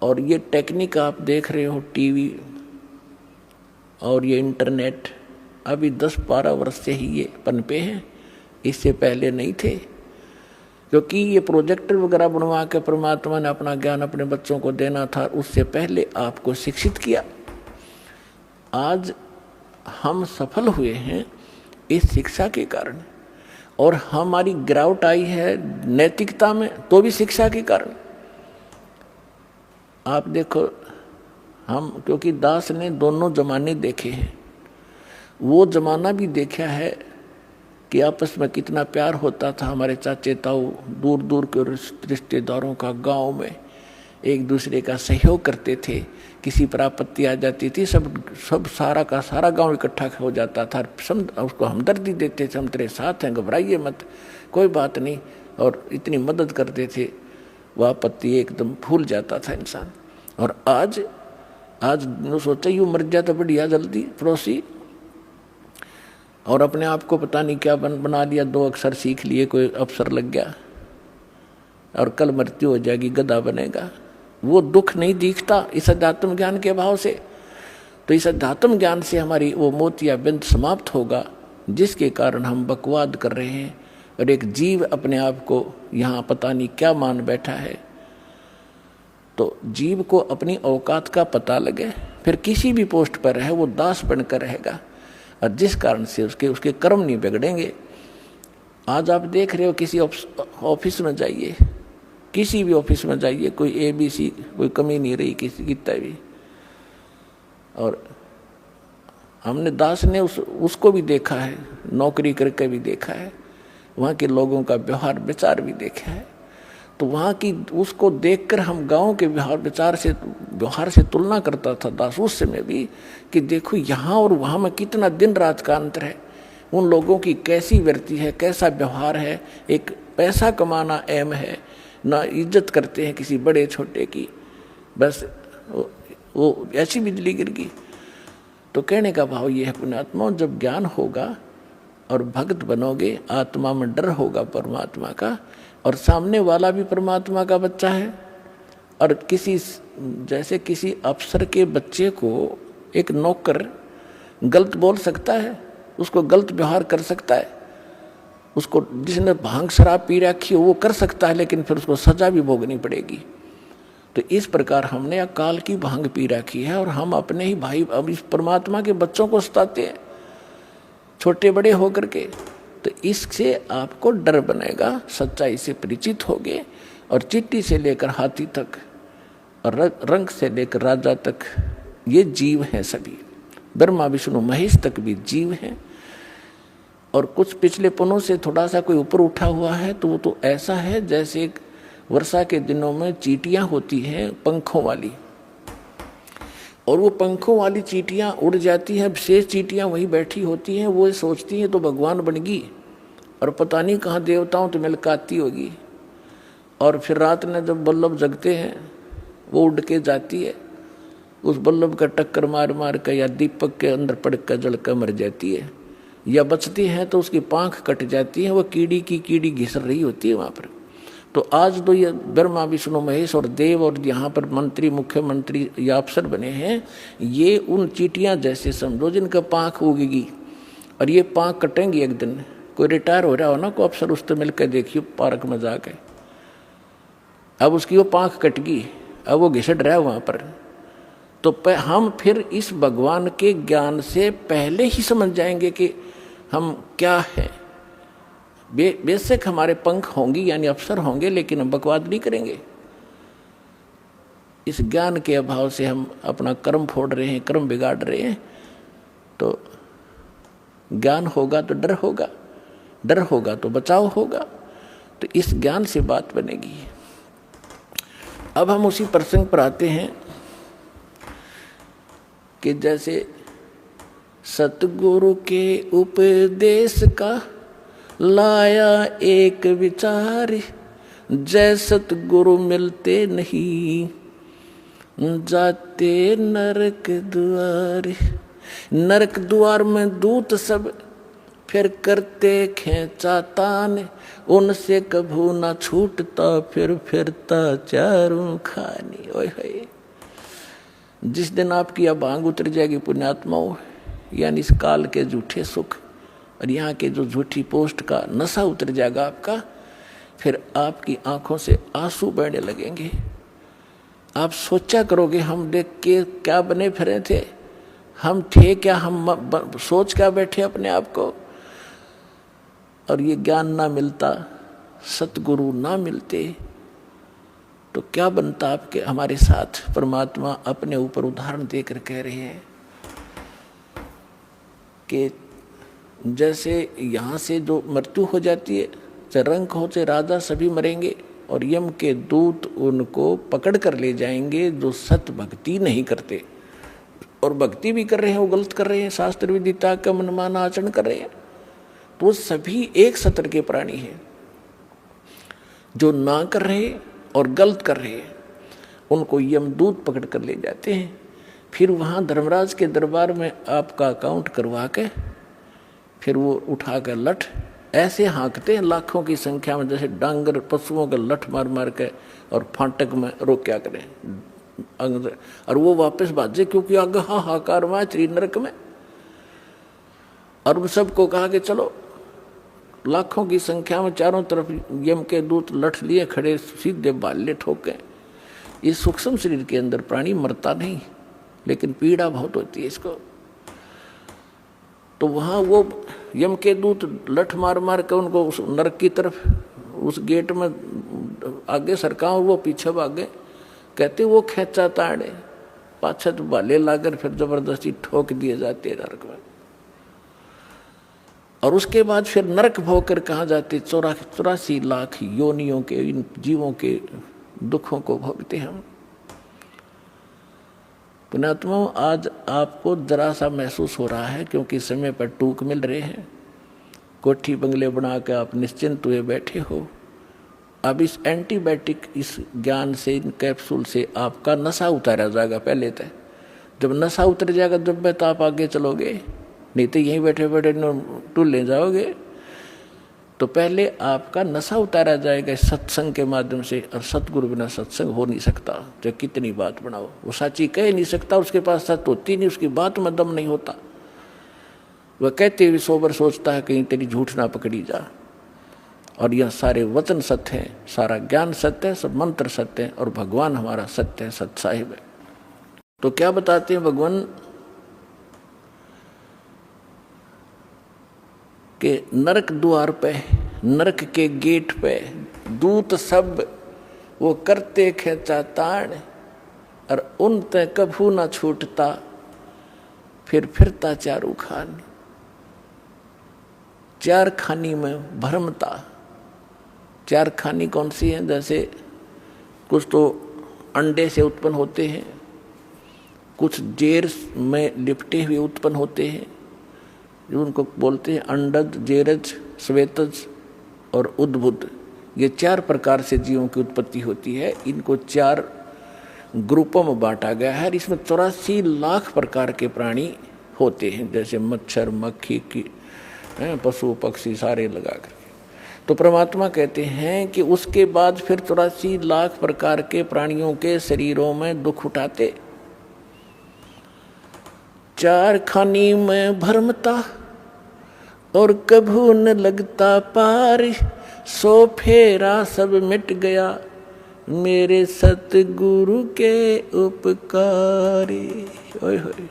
और ये टेक्निक आप देख रहे हो, टीवी और ये इंटरनेट अभी 10-12 वर्ष से ही ये पनपे हैं, इससे पहले नहीं थे। क्योंकि ये प्रोजेक्टर वगैरह बनवा के परमात्मा ने अपना ज्ञान अपने बच्चों को देना था, उससे पहले आपको शिक्षित किया। आज हम सफल हुए हैं इस शिक्षा के कारण, और हमारी गिरावट आई है नैतिकता में तो भी शिक्षा के कारण। आप देखो, हम क्योंकि दास ने दोनों जमाने देखे हैं, वो जमाना भी देखा है कि आपस में कितना प्यार होता था। हमारे चाचे ताऊ दूर दूर के रिश्तेदारों का गांव में एक दूसरे का सहयोग करते थे। किसी पर आपत्ति आ जाती थी, सब सारा का सारा गांव इकट्ठा हो जाता था, उसको हमदर्दी देते थे, हम तेरे साथ हैं, घबराइए मत, कोई बात नहीं, और इतनी मदद करते थे, वह आपत्ति एकदम भूल जाता था इंसान। और आज सोचा यूँ मर जाए तो बढ़िया जल्दी पड़ोसी, और अपने आप को पता नहीं क्या बना लिया, 2 अक्षर सीख लिए, कोई अफसर लग गया और कल मृत्यु हो जाएगी, गधा बनेगा। वो दुख नहीं दिखता इस अध्यात्म ज्ञान के अभाव से। तो इस अध्यात्म ज्ञान से हमारी वो मोतिया बिंद समाप्त होगा, जिसके कारण हम बकवाद कर रहे हैं और एक जीव अपने आप को यहाँ पता नहीं क्या मान बैठा है। तो जीव को अपनी औकात का पता लगे, फिर किसी भी पोस्ट पर है वो दास बनकर रहेगा, और जिस कारण से उसके कर्म नहीं बिगड़ेंगे। आज आप देख रहे हो, किसी ऑफिस में जाइए, किसी भी ऑफिस में जाइए, कोई ABC कोई कमी नहीं रही किसी की भी। और हमने दास ने उसको भी देखा है, नौकरी करके भी देखा है, वहाँ के लोगों का व्यवहार विचार भी देखा है। तो वहाँ की उसको देखकर हम गांव के व्यवहार से तुलना करता था दास उस समय भी, कि देखो यहाँ और वहाँ में कितना दिन रात का अंतर है। उन लोगों की कैसी वृत्ति है, कैसा व्यवहार है, एक पैसा कमाना अहम है, ना इज्जत करते हैं किसी बड़े छोटे की, बस वो ऐसी बिजली गिर गई। तो कहने का भाव ये है, पुण्यात्मा, जब ज्ञान होगा और भक्त बनोगे, आत्मा में डर होगा परमात्मा का, और सामने वाला भी परमात्मा का बच्चा है। और जैसे किसी अफसर के बच्चे को एक नौकर गलत बोल सकता है, उसको गलत व्यवहार कर सकता है, उसको जिसने भांग शराब पी रखी हो वो कर सकता है, लेकिन फिर उसको सजा भी भोगनी पड़ेगी। तो इस प्रकार हमने अकाल की भांग पी रखी है, और हम अपने ही भाई अब इस परमात्मा के बच्चों को सताते हैं छोटे बड़े होकर के। तो इससे आपको डर बनेगा, सच्चाई से परिचित होगे, और चींटी से लेकर हाथी तक और रंग से लेकर राजा तक ये जीव हैं सभी, ब्रह्मा विष्णु महेश तक भी जीव हैं। और कुछ पिछले पनों से थोड़ा सा कोई ऊपर उठा हुआ है तो वो तो ऐसा है जैसे वर्षा के दिनों में चींटियां होती हैं पंखों वाली, और वो पंखों वाली चींटियां उड़ जाती हैं, शेष चींटियां वहीं बैठी होती हैं, वो सोचती हैं तो भगवान बन गई, और पता नहीं कहाँ देवताओं तो मिलकाती होगी। और फिर रात में जब बल्लभ जगते हैं वो उड़ के जाती है, उस बल्लभ का टक्कर मार मार कर या दीपक के अंदर पड़ कर जल कर मर जाती है, या बचती है तो उसकी पाँख कट जाती है, वो कीड़ी घिस रही होती है वहाँ पर। तो आज तो ये ब्रह्मा विष्णु महेश और देव और यहाँ पर मंत्री मुख्यमंत्री या अफसर बने हैं, ये उन चींटियाँ जैसे समझो जिनका पाँख उगेगी, और ये पाँख कटेंगी एक दिन। कोई रिटायर हो रहा हो ना, कोई अफसर उससे मिलकर देखियो पार्क में जाके, अब उसकी वो पाँख कट गई, अब वो घिसट रहा है वहाँ पर। तो हम फिर इस भगवान के ज्ञान से पहले ही समझ जाएंगे कि हम क्या है। बेशक हमारे पंख होंगे यानी अफसर होंगे, लेकिन हम बकवाद नहीं करेंगे। इस ज्ञान के अभाव से हम अपना कर्म फोड़ रहे हैं, कर्म बिगाड़ रहे हैं। तो ज्ञान होगा तो डर होगा, डर होगा तो बचाव होगा। तो इस ज्ञान से बात बनेगी। अब हम उसी प्रसंग पर आते हैं कि जैसे सतगुरु के उपदेश का लाया एक विचार, जय सतगुरु मिलते नहीं जाते नरक द्वार। नरक द्वार में दूत सब फिर करते खेचा तान, उनसे कभू ना छूटता, फिर फिरता चारों खानी। ओए होए, जिस दिन आपकी अब भांग उतर जाएगी पुण्यात्माओं, यानी इस काल के झूठे सुख और यहाँ के जो झूठी पोस्ट का नशा उतर जाएगा आपका, फिर आपकी आंखों से आंसू बहने लगेंगे। आप सोचा करोगे हम देख के क्या बने फिरे थे, हम थे क्या, हम सोच क्या बैठे अपने आप को। और ये ज्ञान ना मिलता, सतगुरु ना मिलते, तो क्या बनता आपके हमारे साथ। परमात्मा अपने ऊपर उदाहरण देकर कह रहे हैं कि जैसे यहाँ से जो मृत्यु हो जाती है, चाहे रंक हो चाहे राजा, सभी मरेंगे और यम के दूत उनको पकड़ कर ले जाएंगे जो सत भक्ति नहीं करते। और भक्ति भी कर रहे हैं वो गलत कर रहे हैं, शास्त्र विदिता का मनमाना आचरण कर रहे हैं, तो वो सभी एक सत्र के प्राणी हैं। जो ना कर रहे और गलत कर रहे हैं उनको यमदूत पकड़ कर ले जाते हैं। फिर वहाँ धर्मराज के दरबार में आपका अकाउंट करवा के फिर वो उठा कर लठ ऐसे हाँकते हैं लाखों की संख्या में, जैसे डांगर पशुओं का लठ मार मार के और फाटक में रोक्या करें, और वो वापस भाजे, क्योंकि आगे हाहाकार हुआ त्रि नरक में। और उन सबको कहा कि चलो, लाखों की संख्या में चारों तरफ यम के दूत लठ लिए खड़े, सीधे बाले ठोके। इस सूक्ष्म शरीर के अंदर प्राणी मरता नहीं, लेकिन पीड़ा बहुत होती है इसको। तो वहाँ वो यम के दूत लठ मार मार के उनको उस नरक की तरफ, उस गेट में आगे सरका, वो पीछे भागे। कहते वो खेचा ताड़े, पाछत बाले लाकर फिर जबरदस्ती ठोक दिए जाते नरक में। और उसके बाद फिर नरक भोग कर कहाँ जाते, 84 लाख योनियों के इन जीवों के दुखों को भोगते हम। पुण्यात्माओं, आज आपको जरा सा महसूस हो रहा है क्योंकि समय पर टूक मिल रहे हैं, कोठी बंगले बना के आप निश्चिंत हुए बैठे हो। अब इस एंटीबायोटिक, इस ज्ञान से, इन कैप्सूल से आपका नशा उतारा जाएगा पहले तक। जब नशा उतर जाएगा जब तो आप आगे चलोगे, नहीं तो यहीं बैठे बैठे टूल ले जाओगे। तो पहले आपका नशा उतारा जाएगा सत्संग के माध्यम से, और सतगुरु बिना सत्संग हो नहीं सकता। जो कितनी बात बनाओ, वो साची कह नहीं सकता, उसके पास सत होती नहीं, उसकी बात में दम नहीं होता। वह कहते हुए सोबर सोचता है कहीं तेरी झूठ ना पकड़ी जा। और यह सारे वचन सत्य है, सारा ज्ञान सत्य है, सब मंत्र सत्य है, और भगवान हमारा सत्य है, सत साहिब है। तो क्या बताते हैं भगवान के नरक द्वार पे, नरक के गेट पे दूत सब वो करते खेचा ताड़, और उन ते कभू ना छूटता, फिर फिरता चारू खान। चार खानी में भरमता। चार खानी कौन सी है? जैसे कुछ तो अंडे से उत्पन्न होते हैं, कुछ जेर में लिपटे हुए उत्पन्न होते हैं, जो उनको बोलते हैं अंडज, जेरज, श्वेतज और उद्भुत। ये 4 प्रकार से जीवों की उत्पत्ति होती है। इनको 4 ग्रुपों में बांटा गया है। इसमें 84 लाख प्रकार के प्राणी होते हैं, जैसे मच्छर, मक्खी की, पशु पक्षी सारे लगा कर। तो परमात्मा कहते हैं कि उसके बाद फिर 84 लाख प्रकार के प्राणियों के शरीरों में दुख उठाते। 4 खानी में भरमता और कभू न लगता पार, सो फेरा सब मिट गया मेरे सतगुरु के उपकार। ओए होए,